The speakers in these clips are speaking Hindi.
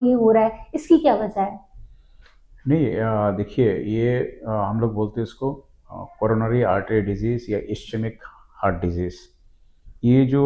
ये हो रहा है, इसकी क्या वजह है? नहीं, देखिए ये हम लोग बोलते हैं इसको कोरोनरी आर्टरी डिजीज या इस्चेमिक हार्ट डिजीज। ये जो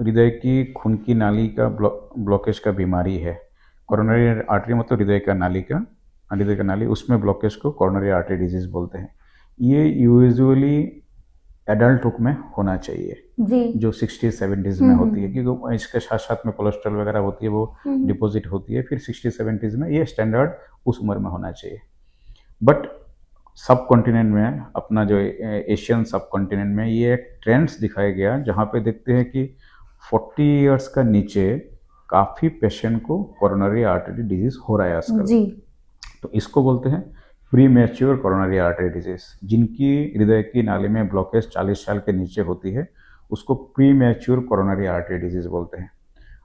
हृदय की खून की नाली का ब्लॉकेज का बीमारी है। कोरोनरी आर्टरी मतलब हृदय का नाली, उसमें ब्लॉकेज को कोरोनरी आर्टरी डिजीज बोलते हैं। ये यूजुअली एडल्ट में होना चाहिए, जी। जो 60-70s में होती है, क्योंकि इसके साथ साथ में कोलेस्ट्रॉल वगैरह होती है, वो डिपॉजिट होती है, फिर 60-70s में ये स्टैंडर्ड उस उम्र में होना चाहिए। बट सब कॉन्टिनेंट में, अपना जो एशियन सब कॉन्टिनेंट में ये एक ट्रेंड्स दिखाया गया, जहाँ पे देखते हैं कि 40 इयर्स का नीचे काफ़ी पेशेंट को कोरोनरी आर्टरी डिजीज हो रहा है आजकल। जी। तो इसको बोलते हैं pre mature coronary artery disease. जिनकी हृदय की नाली में ब्लॉकेज 40 साल के नीचे होती है, उसको pre mature coronary artery disease बोलते हैं।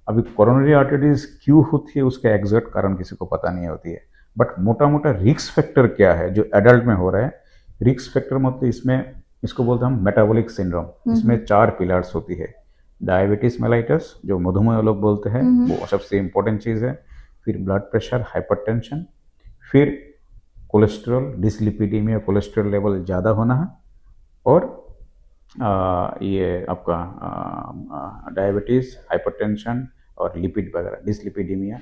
अभी कोरोनरी आर्टरी डिजीज क्यों होती है उसका एग्जैक्ट कारण किसी को पता नहीं होती है, बट मोटा मोटा रिस्क फैक्टर क्या है जो एडल्ट में हो रहा है। रिस्क फैक्टर मतलब इसमें, इसको बोलते हैं हम मेटाबॉलिक सिंड्रोम। इसमें 4 पिलर्स होती है। डायबिटीज मेलाइटस, जो मधुमेह लोग बोलते हैं, वो सबसे इंपॉर्टेंट चीज़ है। फिर ब्लड प्रेशर, हाइपरटेंशन, फिर कोलेस्ट्रॉल, डिसलिपिडीमिया, कोलेस्ट्रॉल लेवल ज़्यादा होना है, और ये आपका डायबिटीज़, हाइपरटेंशन और लिपिड वगैरह, डिसलिपिडीमिया,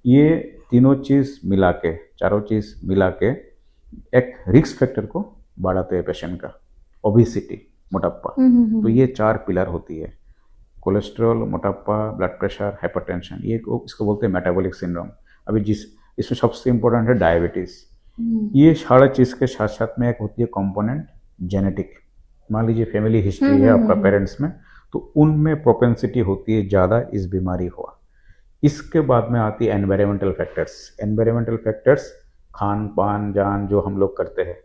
ये तीनों चीज़ मिला के, चारों चीज़ मिला के एक रिस्क फैक्टर को बढ़ाते हैं पेशेंट का। ओबिसिटी, मोटापा, तो ये 4 पिलर होती है। कोलेस्ट्रॉल, मोटापा, ब्लड प्रेशर, हाइपरटेंशन, ये इसको बोलते हैं मेटाबॉलिक सिंड्रोम। अभी इसमें सबसे इम्पोर्टेंट है डायबिटीज़। ये सारा चीज़ के साथ साथ में एक होती है कंपोनेंट जेनेटिक। मान लीजिए फैमिली हिस्ट्री है आपका पेरेंट्स में, तो उनमें प्रोपेंसिटी होती है ज़्यादा इस बीमारी हुआ। इसके बाद में आती है environmental factors. Environmental factors, Khan पान जान जो हम लोग करते हैं,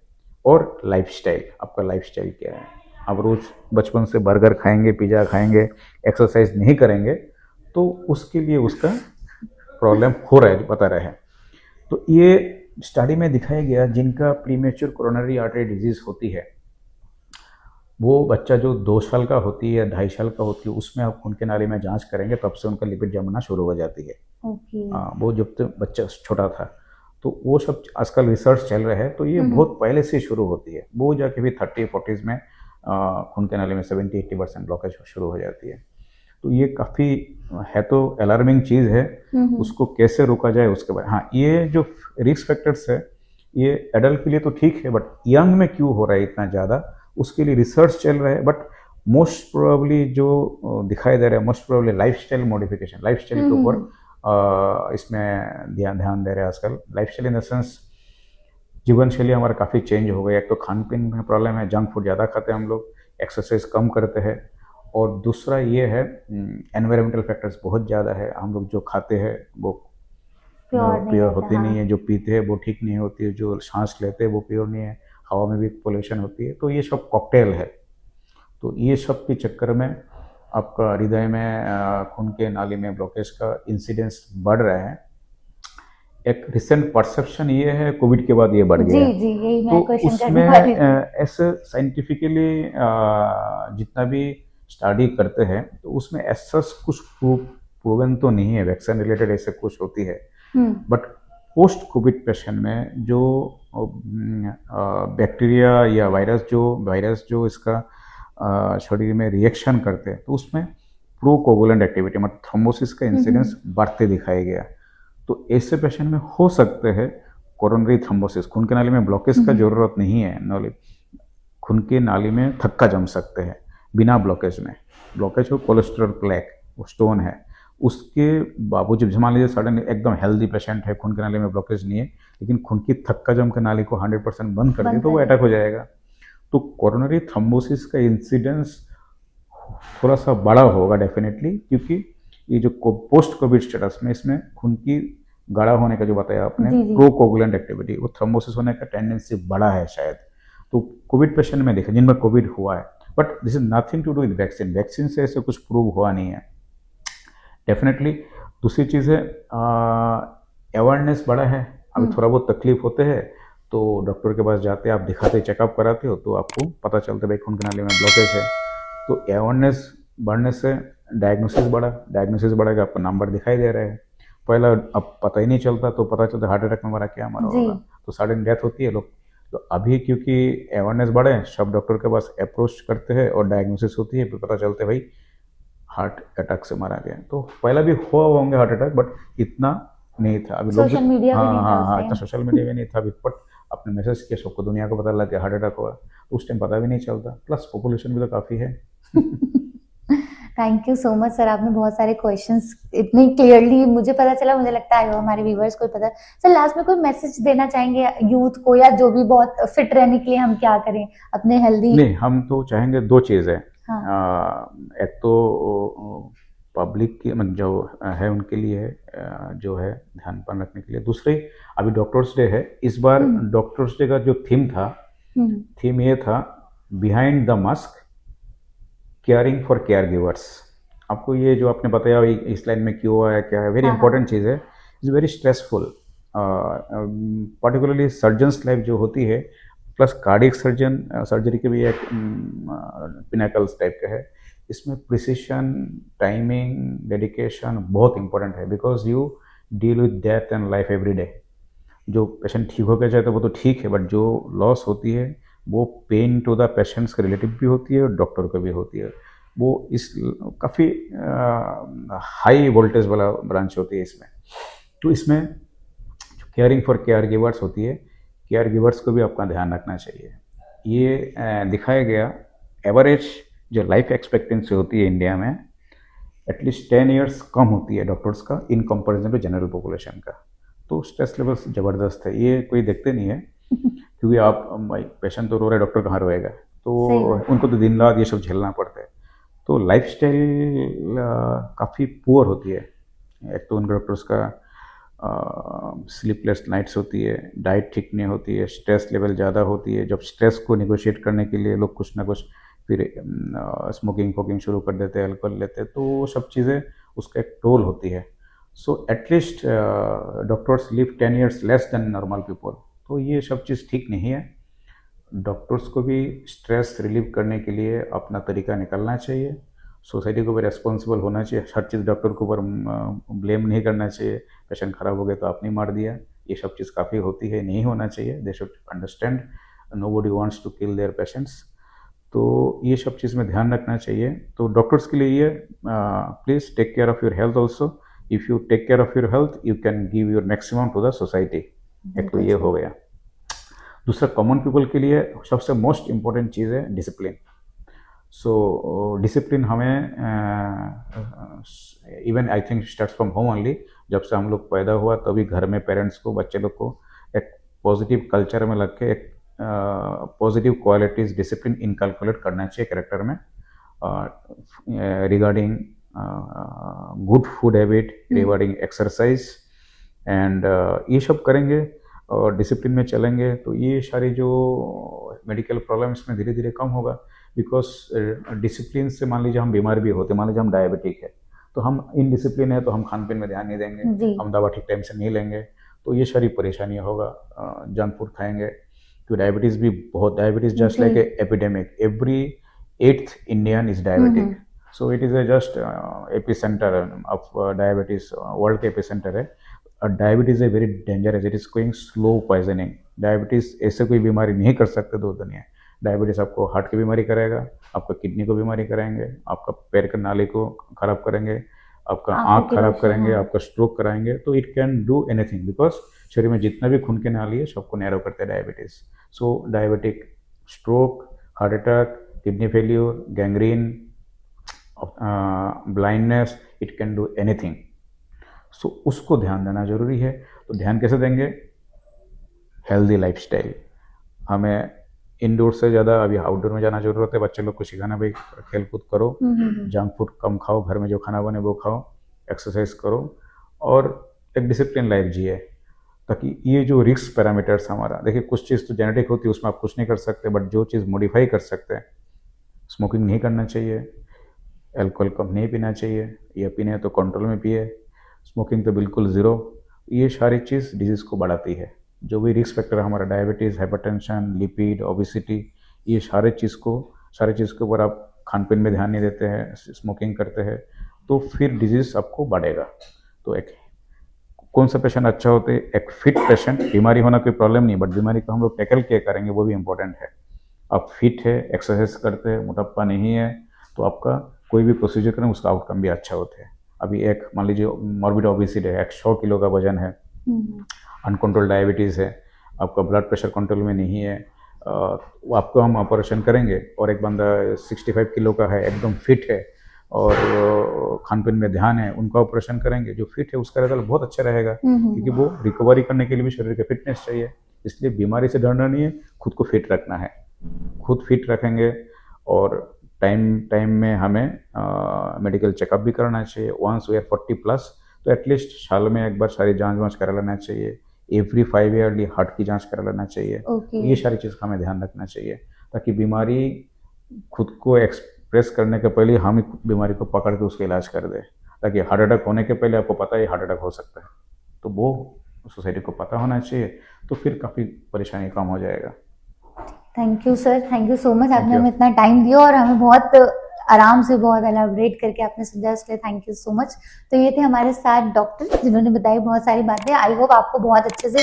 और लाइफस्टाइल। आपका लाइफस्टाइल क्या है? आप रोज़ बचपन से बर्गर खाएंगे, पिज़्ज़ा खाएंगे, एक्सरसाइज नहीं करेंगे, तो उसके लिए उसका प्रॉब्लम हो रहा है, बता रहे हैं। तो ये स्टडी में दिखाया गया, जिनका प्रीमेच्योर कोरोनरी आर्टरी डिजीज होती है, वो बच्चा जो 2 साल का होती है या 2.5 साल का होती है, उसमें आप खून के नाली में जांच करेंगे, तब से उनका लिपिड जमना शुरू हो जाती है। वो जब तक बच्चा छोटा था, तो वो सब आजकल रिसर्च चल रहा है, तो ये बहुत पहले से शुरू होती है। वो जाके भी 30-40s में खून के नाली में 70-80% ब्लॉकेज शुरू हो जाती है। तो ये काफ़ी है तो अलार्मिंग चीज़ है। उसको कैसे रोका जाए उसके बारे, हाँ, ये जो रिस्क फैक्टर्स है, ये एडल्ट के लिए तो ठीक है, बट यंग में क्यों हो रहा है इतना ज़्यादा, उसके लिए रिसर्च चल रहा है। बट मोस्ट प्रोबेबली जो दिखाई दे रहा है, most probably lifestyle modification, lifestyle के ऊपर इसमें ध्यान दे रहे हैं आजकल। लाइफस्टाइल इन द सेंस, जीवन शैली हमारा काफ़ी चेंज हो गया। एक तो खान पीन में प्रॉब्लम है, जंक फूड ज़्यादा खाते हैं हम लोग, एक्सरसाइज कम करते हैं, और दूसरा ये है एनवायरमेंटल फैक्टर्स बहुत ज़्यादा है। हम लोग जो खाते हैं वो प्योर होती नहीं है, जो पीते हैं वो ठीक नहीं होती है, जो सांस लेते हैं वो प्योर नहीं है, हवा में भी पोल्यूशन होती है। तो ये सब कॉकटेल है। तो ये सब के चक्कर में आपका हृदय में खून के नाली में ब्लॉकेज का इंसिडेंस बढ़ रहा है। एक रिसेंट परसेप्शन ये है, कोविड के बाद ये बढ़ गया। जी, यही मैं तो क्वेश्चन उसमें करने वाली थी। ऐसे साइंटिफिकली जितना भी स्टडी करते हैं, तो उसमें ऐसा कुछ प्रूवन तो नहीं है, वैक्सीन रिलेटेड ऐसे कुछ होती है। बट पोस्ट कोविड पेशेंट में जो बैक्टीरिया या वायरस जो इसका शरीर में रिएक्शन करते हैं, तो उसमें प्रोकोगुलेंट एक्टिविटी मतलब थ्रोम्बोसिस का इंसिडेंस बढ़ते दिखाया गया। तो ऐसे पेशेंट में हो सकते हैं कोरोनरी थ्रोम्बोसिस। खून के नाली में ब्लॉकेज का जरूरत नहीं है, नॉलेज खून के नाली में थक्का जम सकते हैं बिना ब्लॉकेज में। ब्लॉकेज हो कोलेस्ट्रॉल प्लेक, वो स्टोन है, उसके बावजूद मान लीजिए सडन एकदम हेल्दी पेशेंट है, खून के नाली में ब्लॉकेज नहीं है, लेकिन खून की थक्का जम के नाली को 100% बंद कर दे, तो वो अटैक हो जाएगा। तो कोरोनरी थ्रोम्बोसिस का इंसिडेंस थोड़ा सा बड़ा होगा डेफिनेटली, क्योंकि ये जो पोस्ट कोविड स्टेटस में, इसमें खून की गाढ़ा होने का जो बताया आपने, प्रोकोगुलेंट एक्टिविटी, वो थ्रोम्बोसिस होने का टेंडेंसी बड़ा है शायद। तो कोविड पेशेंट में देखा जिनमें कोविड हुआ है, but this is nothing to do with vaccine. Vaccine से ऐसे कुछ प्रूव हुआ नहीं है डेफिनेटली। दूसरी चीज़ है अवेयरनेस बड़ा है। अभी थोड़ा बहुत तकलीफ होते हैं तो डॉक्टर के पास जाते हैं, आप दिखाते, चेकअप कराते हो, तो आपको पता चलता है भाई खून की नाली में ब्लॉकेज है। तो अवेयरनेस बढ़ने से डायग्नोसिस बढ़ेगा, आपको नंबर दिखाई दे रहा है। पहला अब पता ही नहीं चलता, तो पता चलता हार्ट अटैक में मरा, क्या मरा जी। होगा, तो सडन डेथ होती है लोग। तो अभी क्योंकि अवेयरनेस बढ़े, सब डॉक्टर के पास अप्रोच करते हैं और डायग्नोसिस होती है, फिर पता चलता है भाई हार्ट अटैक से मारा गया। तो पहला भी हुआ होंगे हार्ट अटैक, बट इतना नहीं था। अभी लोग भी, सोशल मीडिया भी हाँ नहीं था हाँ उस हाँ, इतना टाइम। सोशल मीडिया में नहीं था अभी, बट आपने मैसेज किया, सबको दुनिया को पता लग गया हार्ट अटैक हुआ, तो उस टाइम पता भी नहीं चलता। प्लस पॉपुलेशन भी तो काफ़ी है। Thank you so much sir, आपने बहुत सारे क्वेश्चंस इतने क्लियरली मुझे पता चला, मुझे लगता है हमारे व्यूवर्स को पता। सर लास्ट में कोई मैसेज देना चाहेंगे यूथ को, या जो भी बहुत फिट रहने के लिए हम क्या करें अपने हेल्दी? नहीं, हम तो चाहेंगे दो चीज़ें। हाँ। एक तो पब्लिक की मतलब जो है उनके लिए जो है ध्यान पान रखने के लिए। दूसरे, अभी डॉक्टर्स डे है, इस बार डॉक्टर्स डे का जो थीम था, थीम ये था behind the mask caring for care givers. आपको ये जो आपने बताया इस लाइन में क्यों आया, क्या है, वेरी इंपॉर्टेंट चीज़ है। Is very stressful, particularly surgeons life जो होती है, प्लस कार्डियक सर्जन सर्जरी के भी एक पिनाकल्स टाइप का है। इसमें प्रिसिशन, टाइमिंग, डेडिकेशन बहुत इंपॉर्टेंट है, because you deal with death and life every day. जो पेशेंट ठीक हो गया जाए तो वो तो ठीक है, बट जो लॉस होती है वो पेन टू द पेशेंट्स के रिलेटिव भी होती है और डॉक्टर को भी होती है। वो इस काफ़ी हाई वोल्टेज वाला ब्रांच होती है इसमें। तो इसमें केयरिंग फॉर केयर गिवर्स होती है, केयर गिवर्स को भी आपका ध्यान रखना चाहिए। ये दिखाया गया, एवरेज जो लाइफ एक्सपेक्टेंसी होती है इंडिया में एटलीस्ट 10 ईयर्स कम होती है डॉक्टर्स का in comparison to general population का। तो स्ट्रेस लेवल्स ज़बरदस्त है, ये कोई देखते नहीं है। क्योंकि आप भाई पेशेंट तो रो रहा है, डॉक्टर कहाँ रोएगा, तो उनको तो दिन रात ये सब झेलना पड़ता है। तो लाइफस्टाइल काफ़ी पुअर होती है। एक तो उन डॉक्टर्स का स्लीपलेस नाइट्स होती है, डाइट ठीक नहीं होती है, स्ट्रेस लेवल ज़्यादा होती है। जब स्ट्रेस को निगोशिएट करने के लिए लोग कुछ ना कुछ फिर स्मोकिंग फोकिंग शुरू कर देते हैं, अल्कोहल लेते हैं, तो वो सब चीज़ें उसका एक टोल होती है। So at least doctors live 10 years less than normal people. तो ये सब चीज़ ठीक नहीं है। डॉक्टर्स को भी स्ट्रेस रिलीव करने के लिए अपना तरीका निकालना चाहिए। सोसाइटी को भी रेस्पॉन्सिबल होना चाहिए, हर चीज़ डॉक्टर के ऊपर ब्लेम नहीं करना चाहिए। पेशेंट खराब हो गया तो आपने मार दिया, ये सब चीज़ काफ़ी होती है, नहीं होना चाहिए। They should understand nobody wants to kill their patients. तो ये सब चीज़ में ध्यान रखना चाहिए। तो डॉक्टर्स के लिए ये please take care of your health also. If you take care of your health you can give your maximum to the society. एक तो ये हो गया। दूसरा, कॉमन पीपल के लिए सबसे मोस्ट इम्पॉर्टेंट चीज़ है डिसिप्लिन। सो डिसिप्लिन हमें even I think starts from home only. जब से हम लोग पैदा हुआ तभी घर में पेरेंट्स को, बच्चे लोग को एक पॉजिटिव कल्चर में लग के एक पॉजिटिव क्वालिटीज़ डिसिप्लिन इनकलकुलेट करना चाहिए कैरेक्टर में, regarding good food habit, regarding exercise and ये सब करेंगे और डिसिप्लिन में चलेंगे तो ये सारी जो मेडिकल प्रॉब्लम्स में धीरे धीरे कम होगा। बिकॉज डिसिप्लिन से मान लीजिए हम बीमार भी होते, मान लीजिए हम डायबिटिक है तो हम इनडिसिप्लिन है तो हम खान पीन में ध्यान नहीं देंगे, हम दवा ठीक टाइम से नहीं लेंगे, तो ये सारी परेशानियाँ होगा। जंक फूड खाएंगे तो डायबिटीज़ भी बहुत, diabetes just like a epidemic, every 8th Indian is diabetic. So it is a just epicentre of diabetes, world के एपिसेंटर है। Diabetes a very dangerous, it is going slow poisoning. Diabetes ऐसे कोई बीमारी नहीं कर सकते दो दुनिया। डायबिटीज़ आपको हार्ट की बीमारी करेगा, आपका किडनी को बीमारी करेंगे, आपका पैर के नाली को खराब करेंगे, आपका आँख खराब करेंगे, आपका स्ट्रोक कराएंगे। तो it can do anything, because शरीर में जितना भी खून के नाली है सबको नैरो करते हैं diabetes. So diabetic, stroke, heart attack, kidney failure, gangrene, blindness, it can do anything. So उसको ध्यान देना जरूरी है। तो ध्यान कैसे देंगे? Healthy lifestyle. हमें इंडोर से ज़्यादा अभी आउटडोर में जाना जरूरत है। बच्चे लोग को सिखाना भाई खेल कूद करो, जंक फूड कम खाओ, घर में जो खाना बने वो खाओ, एक्सरसाइज करो और एक डिसिप्लिन लाइफ जिए। ताकि ये जो रिस्क पैरामीटर्स हमारा, देखिए कुछ चीज़ तो जेनेटिक होती है उसमें आप कुछ नहीं कर सकते, बट जो चीज़ मॉडिफाई कर सकते हैं, स्मोकिंग नहीं करना चाहिए, अल्कोहल कम नहीं पीना चाहिए, या पीने तो कंट्रोल में पिए, स्मोकिंग तो बिल्कुल ज़ीरो। ये सारी चीज़ डिजीज़ को बढ़ाती है। जो भी रिस्क फैक्टर हमारा डायबिटीज़, हाइपरटेंशन, लिपिड, ओबिसिटी, ये सारे चीज़ के ऊपर आप खान पीन में ध्यान नहीं देते हैं, स्मोकिंग करते हैं, तो फिर डिजीज़ आपको बढ़ेगा। तो एक कौन सा पेशेंट अच्छा होते हैं? एक फिट पेशेंट, बीमारी होना कोई प्रॉब्लम नहीं, बट बीमारी को हम लोग टैकल क्या करेंगे वो भी इम्पोर्टेंट है। आप फिट है, एक्सरसाइज करते हैं, मोटापा नहीं है, तो आपका कोई भी प्रोसीजर करें उसका आउटकम भी अच्छा होता है। अभी एक मान लीजिए मॉर्बिड ओबेसिटी है, 100 किलो का वजन है, अनकंट्रोल डायबिटीज़ है, आपका ब्लड प्रेशर कंट्रोल में नहीं है, वो आपको हम ऑपरेशन करेंगे। और एक बंदा 65 किलो का है, एकदम फिट है और खान पीन में ध्यान है, उनका ऑपरेशन करेंगे। जो फिट है उसका रिजल्ट बहुत अच्छा रहेगा, क्योंकि वो रिकवरी करने के लिए भी शरीर के फिटनेस चाहिए। इसलिए बीमारी से डरना नहीं है, खुद को फिट रखना है। खुद फिट रखेंगे और टाइम में हमें मेडिकल चेकअप भी करना चाहिए। वंस वी आर 40+, तो एटलीस्ट साल में एक बार सारी जांच करा लेना चाहिए। एवरी 5 ईयरली हार्ट की जांच करा लेना चाहिए। ये सारी चीज़ का हमें ध्यान रखना चाहिए, ताकि बीमारी खुद को एक्सप्रेस करने के पहले हम ही बीमारी को पकड़ के उसका इलाज कर दें, ताकि हार्ट अटैक होने के पहले आपको पता है हार्ट अटैक हो सकता है, तो वो सोसाइटी को पता होना चाहिए, तो फिर काफ़ी परेशानी कम हो जाएगा। Thank you sir, thank you so much. आपने हमें इतना टाइम दिया और हमें बहुत आराम से बहुत एलाबोरेट करके आपने समझा, इसलिए थैंक यू सो मच। तो ये थे हमारे साथ डॉक्टर जिन्होंने बताई बहुत सारी बातें। आई होप आपको बहुत अच्छे से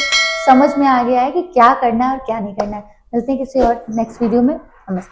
समझ में आ गया है कि क्या करना है और क्या नहीं करना है। मिलते हैं किसी और नेक्स्ट वीडियो में। नमस्ते।